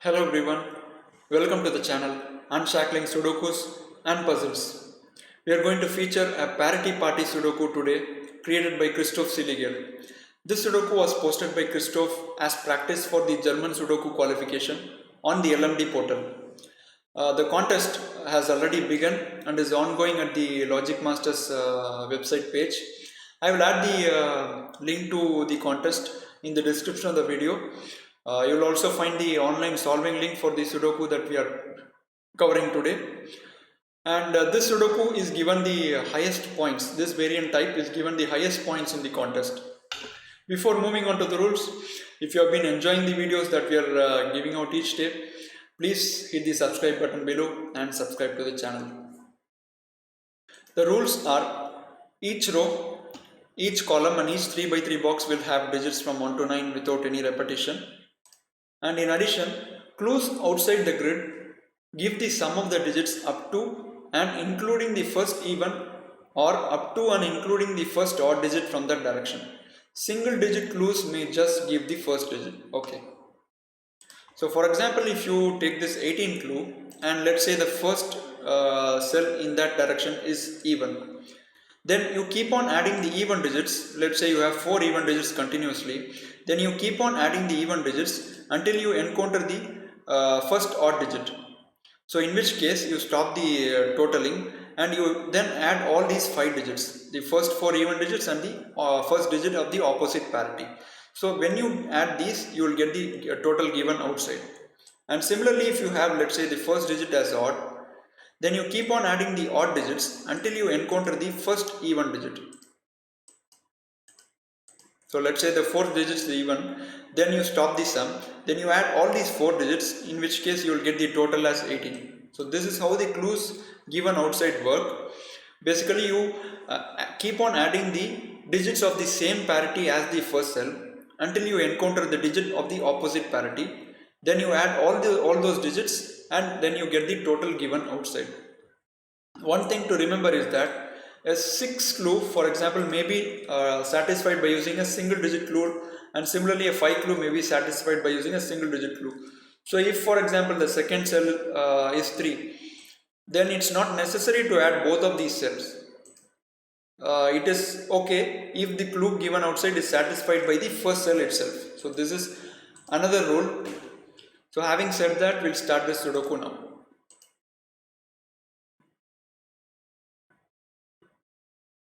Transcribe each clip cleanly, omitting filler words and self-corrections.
Hello everyone, welcome to the channel Unshackling Sudokus and Puzzles. We are going to feature a parity party Sudoku today created by Christoph Siliger. This Sudoku was posted by Christoph as practice for the German Sudoku qualification on the LMD portal. The contest has already begun and is ongoing at the Logic Masters website page. I will add the link to the contest in the description of the video. You will also find the online solving link for the Sudoku that we are covering today. And this Sudoku is given the highest points. This variant type is given the highest points in the contest. Before moving on to the rules, if you have been enjoying the videos that we are giving out each day, please hit the subscribe button below and subscribe to the channel. The rules are each row, each column and each 3 by 3 box will have digits from 1 to 9 without any repetition. And in addition, clues outside the grid give the sum of the digits up to and including the first even or up to and including the first odd digit from that direction. Single digit clues may just give the first digit. Okay. So for example, if you take this 18 clue and let's say the first cell in that direction is even, then you keep on adding the even digits. Let's say you have 4 even digits continuously, then you keep on adding the even digits until you encounter the first odd digit. So in which case you stop the totaling and you then add all these 5 digits, the first 4 even digits and the first digit of the opposite parity. So when you add these, you will get the total given outside. And similarly, if you have, let's say, the first digit as odd, then you keep on adding the odd digits until you encounter the first even digit. So let's say the fourth digit is the even, then you stop the sum, then you add all these 4 digits, in which case you will get the total as 18. So this is how the clues given outside work. Basically you keep on adding the digits of the same parity as the first cell until you encounter the digit of the opposite parity. Then you add all those digits and then you get the total given outside. One thing to remember is that a 6 clue, for example, may be satisfied by using a single digit clue, and similarly a 5 clue may be satisfied by using a single digit clue. So if for example the second cell is 3, then it's not necessary to add both of these cells. It is okay if the clue given outside is satisfied by the first cell itself. So this is another rule. So having said that, we'll start the Sudoku now.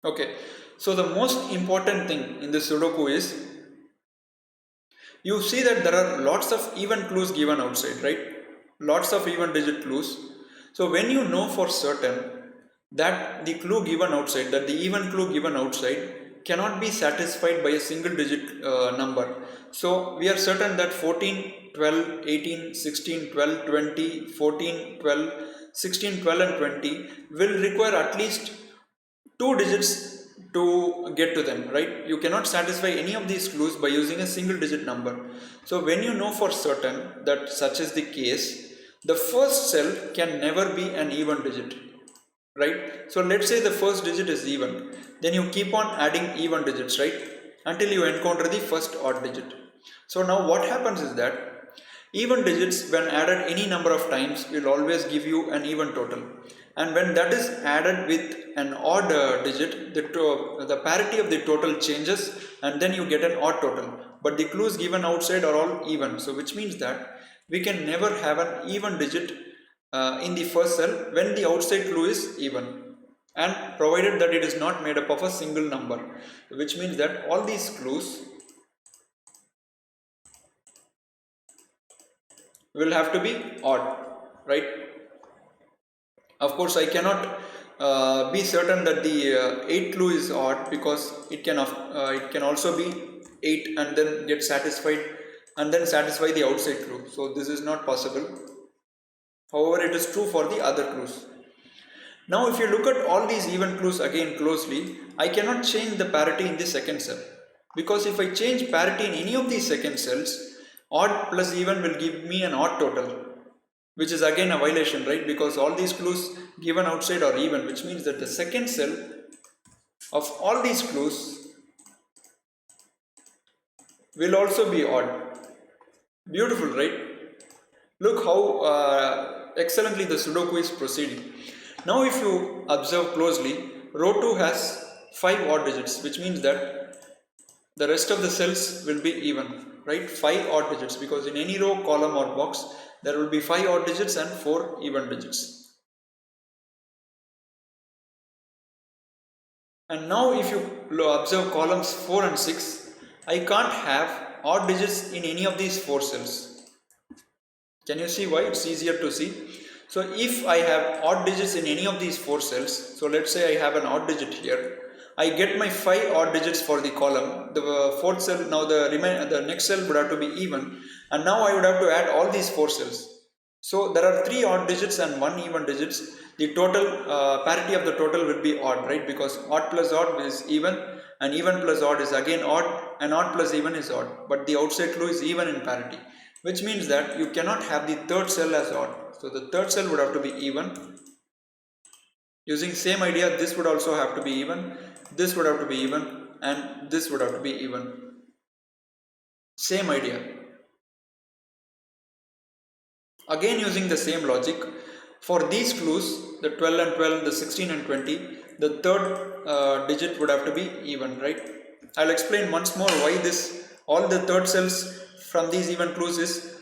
Okay, so the most important thing in the Sudoku is you see that there are lots of even clues given outside, right? Lots of even digit clues. So when you know for certain that the clue given outside, that the even clue given outside cannot be satisfied by a single digit number. So we are certain that 14, 12, 18, 16, 12, 20, 14, 12, 16, 12 and 20 will require at least 2 digits to get to them, right? You cannot satisfy any of these clues by using a single digit number. So when you know for certain that such is the case, the first cell can never be an even digit, right? So let's say the first digit is even, then you keep on adding even digits, right, until you encounter the first odd digit. So now what happens is that even digits when added any number of times will always give you an even total, and when that is added with an odd digit, the parity of the total changes and then you get an odd total, but the clues given outside are all even. So which means that we can never have an even digit in the first cell when the outside clue is even, and provided that it is not made up of a single number, which means that all these clues will have to be odd, right? Of course I cannot be certain that the 8 clue is odd, because it can also be 8 and then get satisfied and then satisfy the outside clue. So this is not possible. However, it is true for the other clues. Now if you look at all these even clues again closely, I cannot change the parity in the second cell, because if I change parity in any of these second cells, odd plus even will give me an odd total, which is again a violation, right? Because all these clues given outside are even, which means that the second cell of all these clues will also be odd. Beautiful, right? Look how excellently the Sudoku is proceeding. Now if you observe closely, row 2 has 5 odd digits, which means that the rest of the cells will be even, right? 5 odd digits, because in any row, column or box there will be 5 odd digits and 4 even digits. And now if you observe columns 4 and 6, I can't have odd digits in any of these 4 cells. Can you see why? It's easier to see. So if I have odd digits in any of these 4 cells, so let's say I have an odd digit here, I get my 5 odd digits for the column. The fourth cell, now the next cell would have to be even, and now I would have to add all these 4 cells. So there are 3 odd digits and 1 even digits. The total parity of the total will be odd, right? Because odd plus odd is even, and even plus odd is again odd, and odd plus even is odd. But the outside clue is even in parity, which means that you cannot have the third cell as odd. So the third cell would have to be even. Using same idea, this would also have to be even, this would have to be even, and this would have to be even. Same idea. Again using the same logic, for these clues, the 12 and 12, the 16 and 20, the third digit would have to be even, right? I'll explain once more why this, all the third cells from these even clues is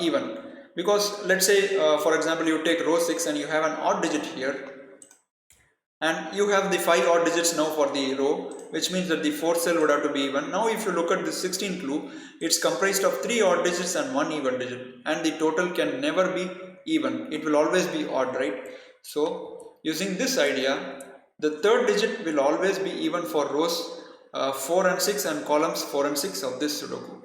even. Because let's say, for example, you take row 6 and you have an odd digit here, and you have the 5 odd digits now for the row, which means that the fourth cell would have to be even. Now if you look at the 16 clue, it's comprised of 3 odd digits and 1 even digit, and the total can never be even, it will always be odd, right? So using this idea, the third digit will always be even for rows 4 and 6 and columns 4 and 6 of this Sudoku.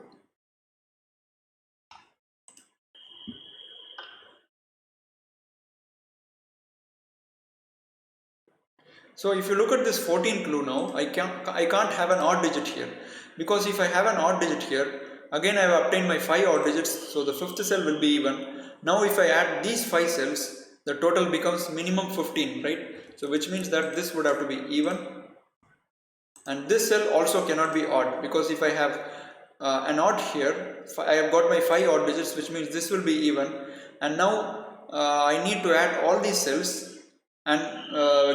So if you look at this 14 clue now, I can't have an odd digit here, because if I have an odd digit here, again I have obtained my 5 odd digits, so the fifth cell will be even. Now if I add these 5 cells, the total becomes minimum 15, right? So which means that this would have to be even, and this cell also cannot be odd, because if I have an odd here, I have got my 5 odd digits, which means this will be even, and now I need to add all these cells and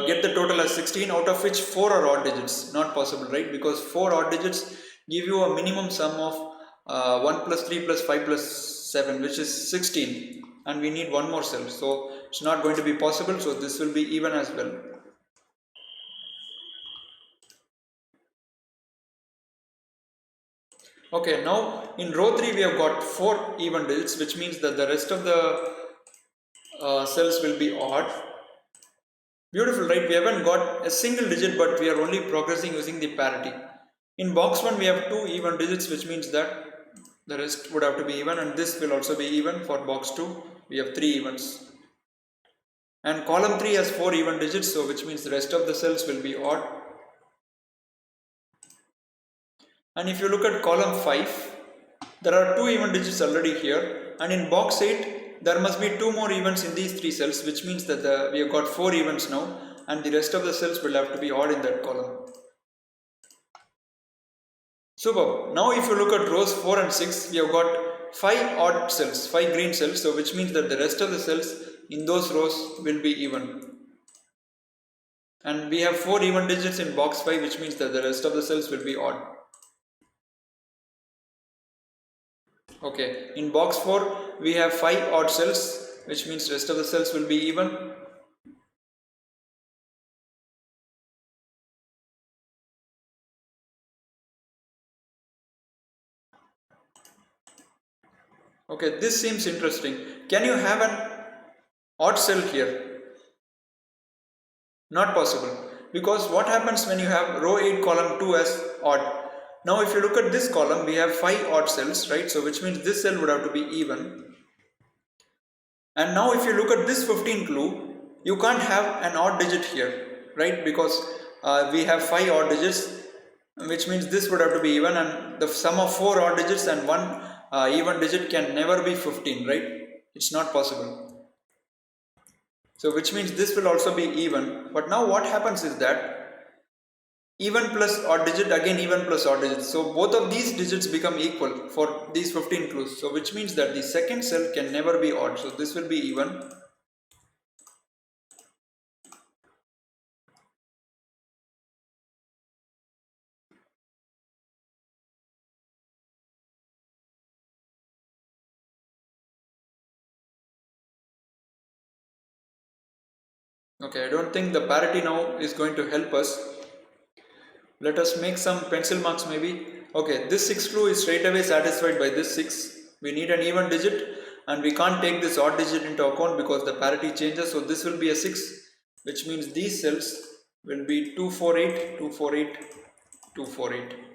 get the total as 16, out of which 4 are odd digits. Not possible, right? Because 4 odd digits give you a minimum sum of 1 plus 3 plus 5 plus 7, which is 16, and we need one more cell, so it's not going to be possible. So this will be even as well. Okay, now in row 3 we have got 4 even digits, which means that the rest of the cells will be odd. Beautiful, right? We haven't got a single digit, but we are only progressing using the parity. In box 1 we have 2 even digits, which means that the rest would have to be even, and this will also be even. For box 2 we have 3 evens, and column 3 has 4 even digits, so which means the rest of the cells will be odd. And if you look at column 5, there are 2 even digits already here, and in box 8 there must be 2 more evens in these 3 cells, which means that we have got 4 evens now, and the rest of the cells will have to be odd in that column. Superb. Now if you look at rows 4 and 6, we have got 5 odd cells, 5 green cells, so which means that the rest of the cells in those rows will be even. And we have 4 even digits in box 5, which means that the rest of the cells will be odd. Okay, in box 4 we have 5 odd cells, which means rest of the cells will be even. Okay, this seems interesting. Can you have an odd cell here? Not possible, because what happens when you have row 8 column 2 as odd? Now if you look at this column, we have 5 odd cells, right? So which means this cell would have to be even. And now if you look at this 15 clue, you can't have an odd digit here, right? Because we have 5 odd digits, which means this would have to be even, and the sum of 4 odd digits and 1 even digit can never be 15, right? It's not possible. So which means this will also be even. But now what happens is that even plus odd digit, again even plus odd digit. So both of these digits become equal for these 15 clues. So which means that the second cell can never be odd. So this will be even. Okay, I don't think the parity now is going to help us. Let us make some pencil marks maybe. Okay, this 6 clue is straight away satisfied by this 6. We need an even digit and we can't take this odd digit into account because the parity changes. So this will be a 6, which means these cells will be 248, 248, 248.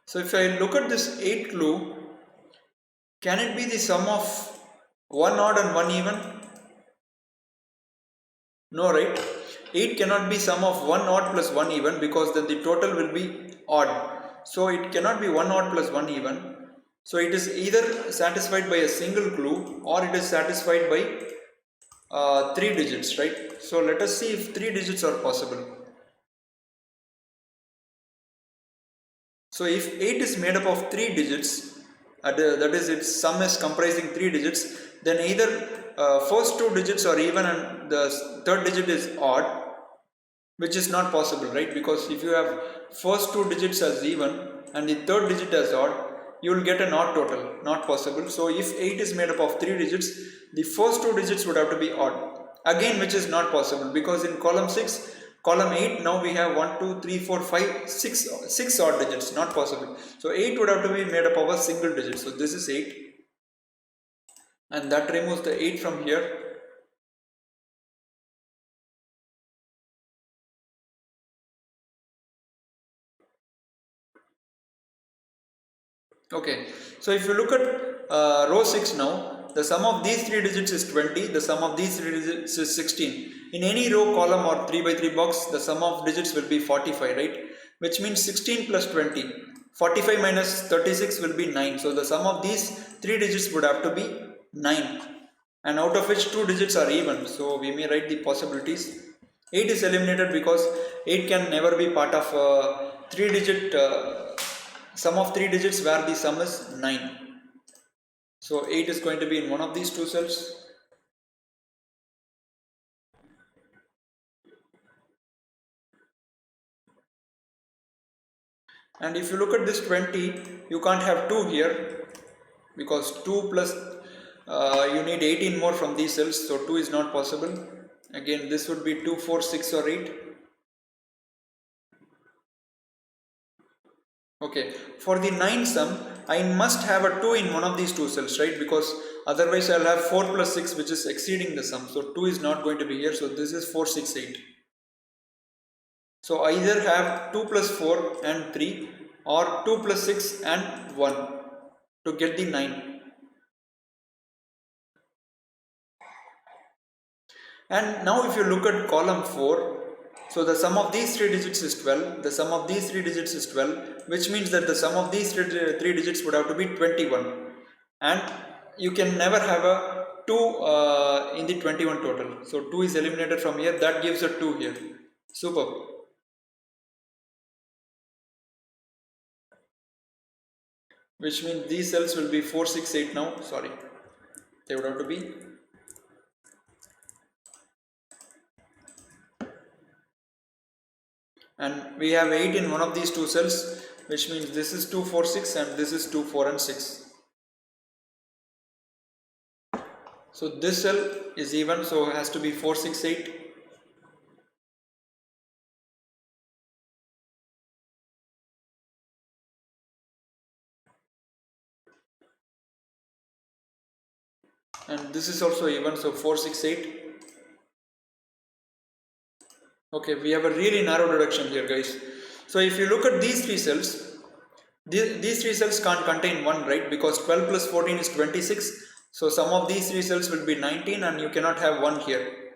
So if I look at this 8 clue, can it be the sum of one odd and one even? No, right? 8 cannot be sum of one odd plus one even because then the total will be odd. So it cannot be one odd plus one even. So it is either satisfied by a single clue or it is satisfied by 3 digits, right? So let us see if 3 digits are possible. So if 8 is made up of 3 digits, that is its sum is comprising 3 digits, then either first 2 digits are even and the third digit is odd, which is not possible, right? Because if you have first 2 digits as even and the third digit as odd, you will get an odd total, not possible. So if 8 is made up of 3 digits, the first 2 digits would have to be odd, again which is not possible because in column 6, column 8, now we have 1 2 3 4 5 6 odd digits, not possible. So 8 would have to be made up of a single digit. So this is 8 and that removes the 8 from here. Okay, so if you look at row 6 now, the sum of these 3 digits is 20, the sum of these 3 digits is 16. In any row, column or 3 by 3 box, the sum of digits will be 45, right? Which means 16 plus 20. 45 minus 36 will be 9. So the sum of these 3 digits would have to be 9. And out of which 2 digits are even. So we may write the possibilities. 8 is eliminated because 8 can never be part of a 3 digit sum of 3 digits where the sum is 9. So 8 is going to be in one of these two cells. And if you look at this 20, you can't have 2 here because 2 plus you need 18 more from these cells, so 2 is not possible. Again, this would be 2, 4, 6 or 8. Okay, for the 9 sum, I must have a 2 in one of these two cells, right? Because otherwise I'll have 4 plus 6 which is exceeding the sum. So 2 is not going to be here. So this is 4, 6, 8. So either have 2 plus 4 and 3 or 2 plus 6 and 1 to get the 9. And now if you look at column 4, so the sum of these 3 digits is 12, the sum of these 3 digits is 12, which means that the sum of these 3 digits would have to be 21. And you can never have a 2 in the 21 total. So 2 is eliminated from here, that gives a 2 here. Superb. Which means these cells will be 4, 6, 8 now, sorry. They would have to be. And we have 8 in one of these two cells, which means this is 2, 4, 6 and this is 2, 4 and 6. So this cell is even, so it has to be 4, 6, 8. And this is also even, so 4, 6, 8. Okay, we have a really narrow reduction here, guys. So if you look at these 3 cells, these 3 cells can't contain 1, right? Because 12 plus 14 is 26. So sum of these three cells will be 19 and you cannot have 1 here.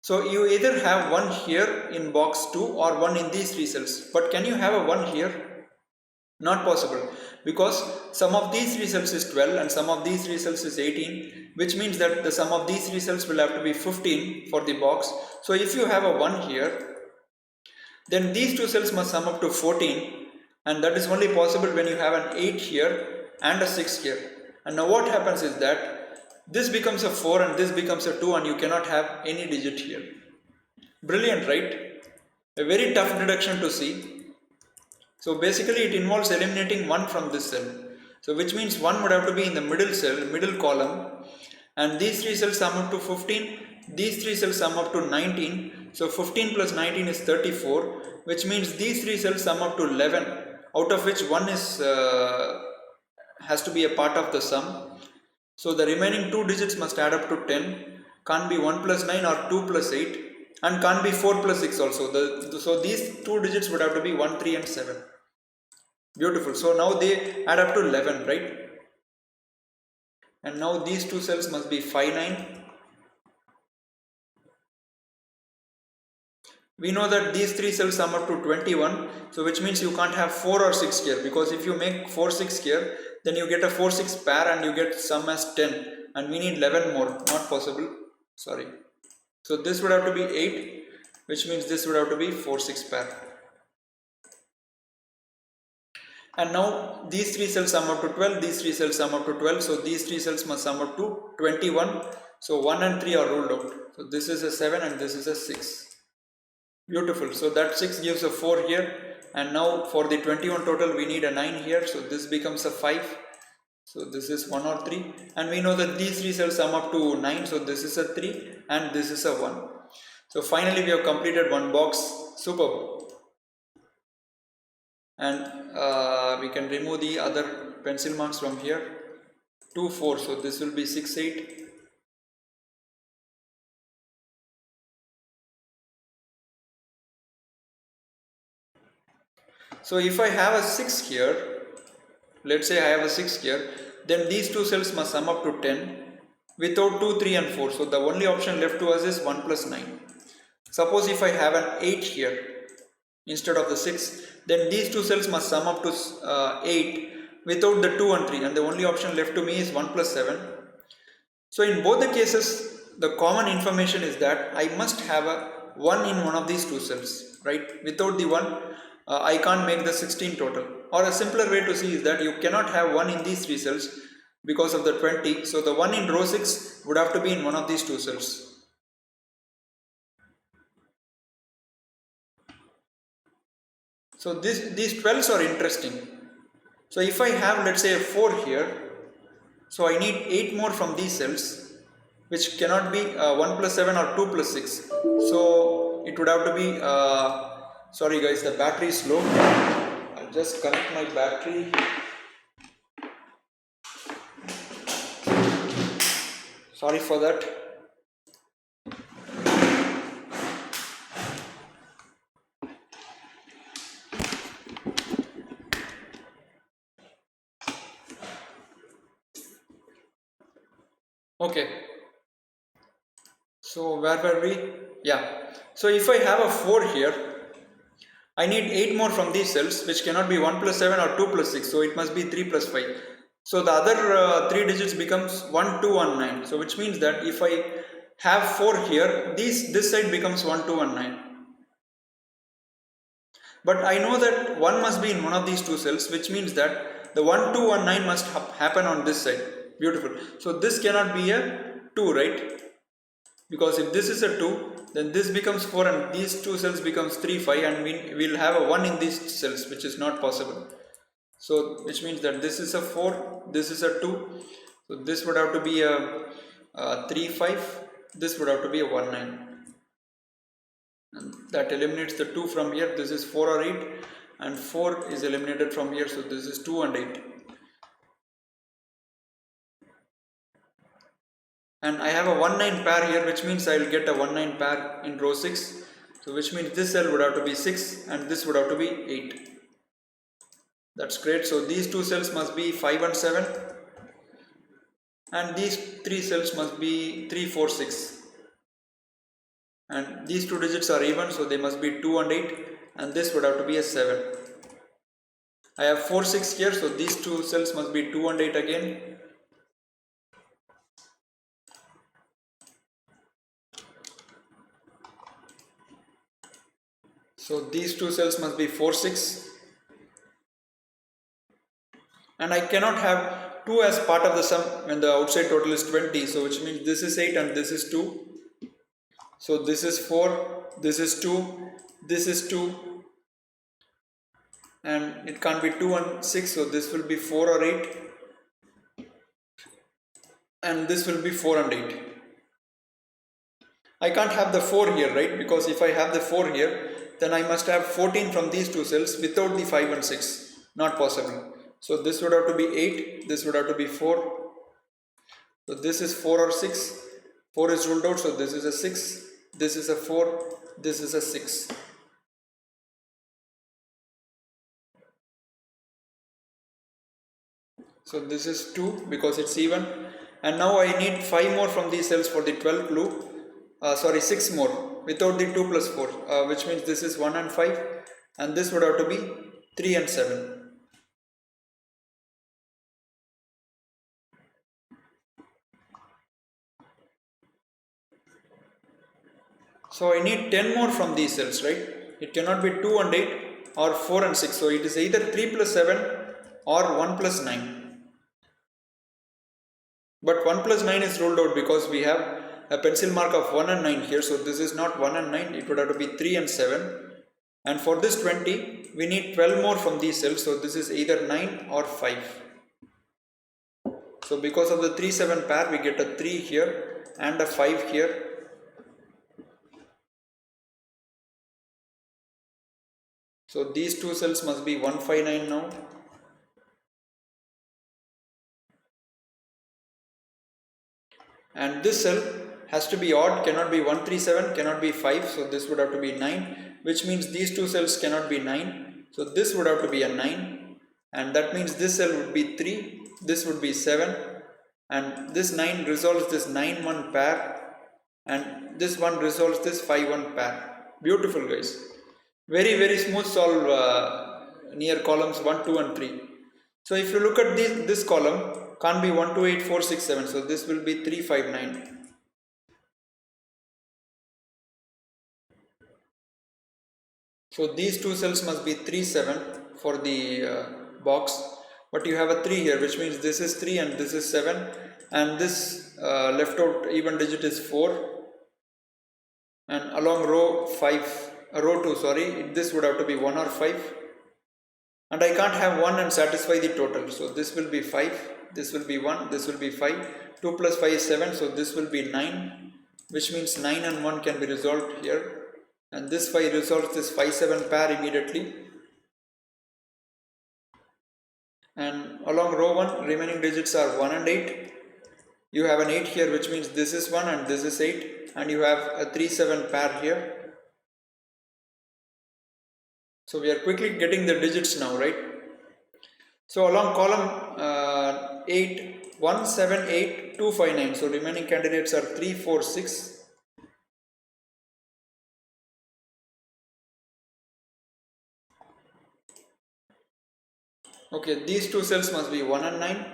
So you either have 1 here in box 2 or 1 in these three cells. But can you have a 1 here? Not possible, because sum of these three cells is 12 and sum of these three cells is 18, which means that the sum of these three cells will have to be 15 for the box. So if you have a 1 here, then these two cells must sum up to 14, and that is only possible when you have an 8 here and a 6 here. And now what happens is that this becomes a 4 and this becomes a 2 and you cannot have any digit here. Brilliant, right? A very tough deduction to see. So basically it involves eliminating 1 from this cell. So which means 1 would have to be in the middle cell, middle column, and these three cells sum up to 15, these three cells sum up to 19. So 15 plus 19 is 34, which means these three cells sum up to 11, out of which 1 is has to be a part of the sum. So the remaining 2 digits must add up to 10, can't be 1 plus 9 or 2 plus 8, and can't be 4 plus 6 also. So these 2 digits would have to be 1, 3 and 7. Beautiful. So now they add up to 11, right? And now these two cells must be 5, 9. We know that these three cells sum up to 21. So which means you can't have 4 or 6 here, because if you make 4, 6 here, then you get a 4, 6 pair and you get sum as 10. And we need 11 more. Not possible. Sorry. So this would have to be 8, which means this would have to be 4, 6 pair. And now these three cells sum up to 12, these three cells sum up to 12, so these three cells must sum up to 21. So 1 and 3 are ruled out. So this is a 7 and this is a 6. Beautiful. So that 6 gives a 4 here, and now for the 21 total we need a 9 here, so this becomes a 5. So this is 1 or 3, and we know that these three cells sum up to 9, so this is a 3 and this is a 1. So finally we have completed one box. Superb. And we can remove the other pencil marks from here. 2, 4, so this will be 6, 8. So if I have a 6 here, let's say I have a 6 here, then these two cells must sum up to 10 without 2, 3 and 4. So the only option left to us is 1 plus 9. Suppose if I have an 8 here instead of the 6, then these two cells must sum up to 8 without the 2 and 3, and the only option left to me is 1 plus 7. So in both the cases, the common information is that I must have a 1 in one of these two cells, right? Without the 1, I can't make the 16 total. Or a simpler way to see is that you cannot have 1 in these three cells because of the 20. So the 1 in row 6 would have to be in one of these two cells. So these 12s are interesting. So if I have, let's say, a 4 here, so I need 8 more from these cells, which cannot be 1 plus 7 or 2 plus 6. So it would have to be, sorry guys, the battery is low. I'll just connect my battery. Sorry for that. Okay, so where were we? Yeah, so if I have a 4 here, I need 8 more from these cells, which cannot be 1 plus 7 or 2 plus 6, so it must be 3 plus 5. So the other 3 digits becomes 1, 2 and 9. So which means that if I have 4 here, this side becomes 1, 2 and 9. But I know that 1 must be in one of these two cells, which means that the 1, 2 and 9 must happen on this side. Beautiful. So this cannot be a 2, right? Because if this is a 2, then this becomes 4 and these two cells becomes 3, 5, and we will have a 1 in these cells, which is not possible. So which means that this is a 4, this is a 2. So this would have to be a 3, 5, this would have to be a 1, 9. And that eliminates the 2 from here. This is 4 or 8, and 4 is eliminated from here, so this is 2 and 8. And I have a 1, 9 pair here, which means I will get a 1, 9 pair in row 6. So which means this cell would have to be 6 and this would have to be 8. That's great. So these two cells must be 5 and 7. and these three cells must be 3, 4, 6, and these two digits are even, so they must be 2 and 8, and this would have to be a 7. I have 4, 6 here, so these two cells must be 2 and 8 again. So these two cells must be 4, 6, and I cannot have 2 as part of the sum when the outside total is 20, so which means this is 8 and this is 2. So this is 4, this is 2, this is 2, and it can't be 2 and 6, so this will be 4 or 8, and this will be 4 and 8. I can't have the 4 here, right? Because if I have the 4 here, then I must have 14 from these two cells without the 5 and 6. Not possible. So this would have to be 8, this would have to be 4. So this is 4 or 6. 4 is ruled out, so this is a 6, this is a 4, this is a 6. So this is 2 because it's even, and now I need 5 more from these cells for the 12 clue. 6 more without the 2 plus 4, which means this is 1 and 5, and this would have to be 3 and 7. So I need 10 more from these cells, right? It cannot be 2 and 8 or 4 and 6. So it is either 3 plus 7 or 1 plus 9. But 1 plus 9 is ruled out because we have a pencil mark of 1 and 9 here. So this is not 1 and 9. It would have to be 3 and 7. And for this 20, we need 12 more from these cells. So this is either 9 or 5. So because of the 3, 7 pair, we get a 3 here and a 5 here. So these two cells must be 159 now. And this cell has to be odd, cannot be 137, cannot be 5, so this would have to be 9, which means these two cells cannot be 9, so this would have to be a 9, and that means this cell would be 3, this would be 7, and this 9 resolves this 9-1 pair, and this one resolves this 5-1 pair. Beautiful, guys. Very, very smooth solve near columns 1, 2 and 3. So if you look at this column, can't be 1, 2, 8, 4, 6, 7. So this will be 3, 5, 9. So these two cells must be 3, 7 for the box. But you have a 3 here, which means this is 3 and this is 7. And this left out even digit is 4. And along row 2, sorry, this would have to be 1 or 5. And I can't have 1 and satisfy the total. So this will be 5, this will be 1, this will be 5. 2 plus 5 is 7, so this will be 9, which means 9 and 1 can be resolved here. And this 5 resolves this 5, 7 pair immediately. And along row 1, remaining digits are 1 and 8. You have an 8 here, which means this is 1 and this is 8. And you have a 3, 7 pair here. So we are quickly getting the digits now, right? So along column 8, 1, 7, 8, 2, 5, 9. So remaining candidates are 3, 4, 6. Okay, these two cells must be 1 and 9.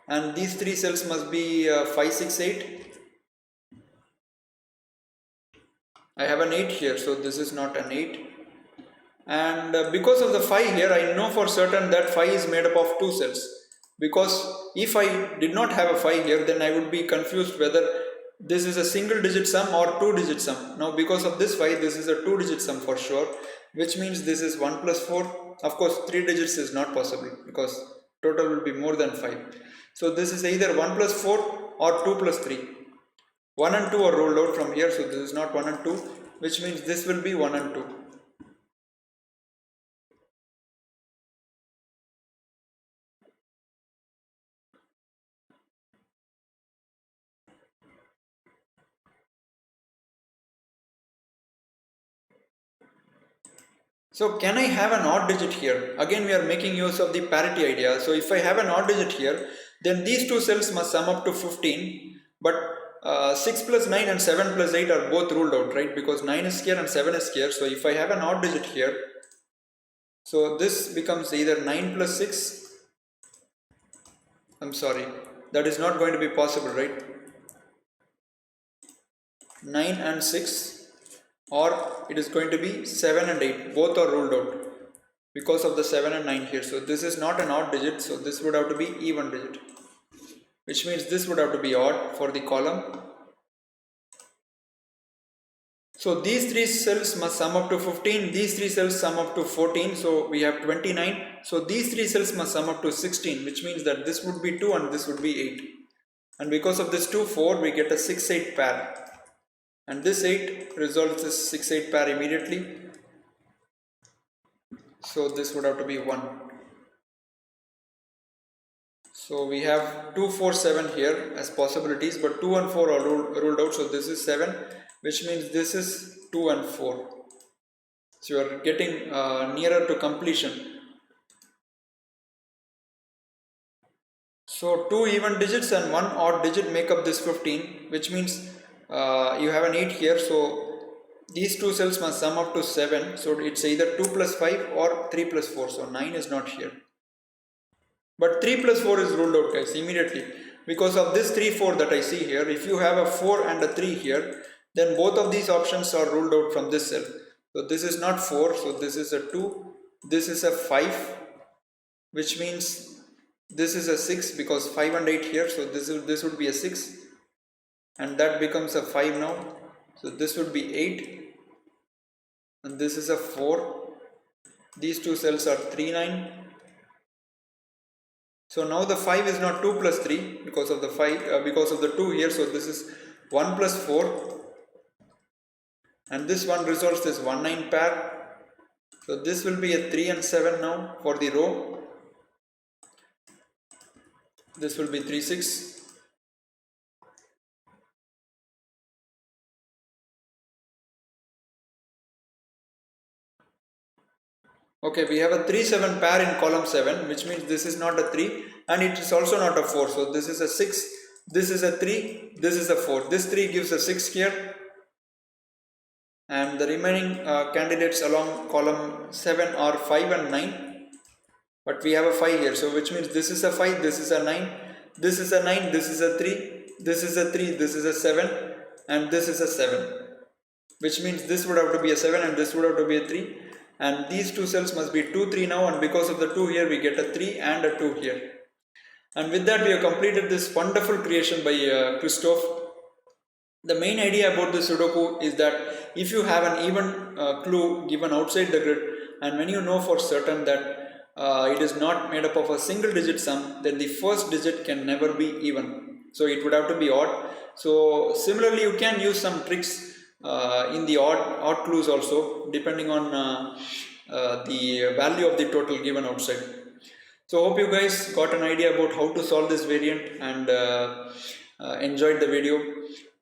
And these three cells must be 5, 6, 8. I have an 8 here, so this is not an 8. And because of the 5 here, I know for certain that 5 is made up of 2 cells. Because if I did not have a 5 here, then I would be confused whether this is a single digit sum or 2 digit sum. Now because of this 5, this is a 2 digit sum for sure, which means this is 1 plus 4. Of course 3 digits is not possible because total will be more than 5. So this is either 1 plus 4 or 2 plus 3. 1 and 2 are rolled out from here, so this is not 1 and 2, which means this will be 1 and 2. So can I have an odd digit here? Again we are making use of the parity idea. So if I have an odd digit here, then these two cells must sum up to 15, but 6 plus 9 and 7 plus 8 are both ruled out, right? Because 9 is here and 7 is here. So if I have an odd digit here, so this becomes either 9 plus 6. I'm sorry, that is not going to be possible, right? 9 and 6, or it is going to be 7 and 8. Both are ruled out because of the 7 and 9 here. So this is not an odd digit, so this would have to be even digit, which means this would have to be odd for the column. So these three cells must sum up to 15, these three cells sum up to 14, so we have 29. So these three cells must sum up to 16, which means that this would be 2 and this would be 8. And because of this 2, 4, we get a 6, 8 pair. And this 8 resolves this 6, 8 pair immediately. So this would have to be 1. So we have 2, 4, 7 here as possibilities, but 2 and 4 are ruled out. So this is 7, which means this is 2 and 4. So you are getting nearer to completion. So 2 even digits and 1 odd digit make up this 15, which means you have an 8 here. So these two cells must sum up to 7. So it's either 2 plus 5 or 3 plus 4. So 9 is not here. But 3 plus 4 is ruled out, guys, immediately. Because of this 3, 4 that I see here, if you have a 4 and a 3 here, then both of these options are ruled out from this cell. So this is not 4, so this is a 2, this is a 5, which means this is a 6 because 5 and 8 here, so this would be a 6, and that becomes a 5 now. So this would be 8, and this is a 4. These two cells are 3, 9. So now the 5 is not 2 plus 3 because of the 5 because of the 2 here. So this is 1 plus 4, and this one resolves this 1, 9 pair. So this will be a 3 and 7 now for the row. This will be 3, 6. Okay, we have a 3, 7 pair in column 7, which means this is not a 3 and it is also not a 4. So this is a 6, this is a 3, this is a 4. This 3 gives a 6 here, and the remaining candidates along column 7 are 5 and 9. But we have a 5 here, so which means this is a 5, this is a 9, this is a 9, this is a 3, this is a 3, this is a 7, and this is a 7. Which means this would have to be a 7 and this would have to be a 3. And these two cells must be 2, 3 now, and because of the 2 here we get a 3 and a 2 here. And with that we have completed this wonderful creation by Christoph. The main idea about this Sudoku is that if you have an even clue given outside the grid, and when you know for certain that it is not made up of a single digit sum, then the first digit can never be even. So it would have to be odd. So similarly you can use some tricks in the odd clues also, depending on the value of the total given outside. So hope you guys got an idea about how to solve this variant and enjoyed the video.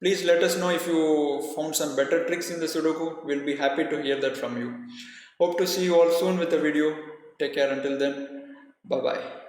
Please let us know if you found some better tricks in the Sudoku. We'll be happy to hear that from you. Hope to see you all soon with a video. Take care until then. Bye bye.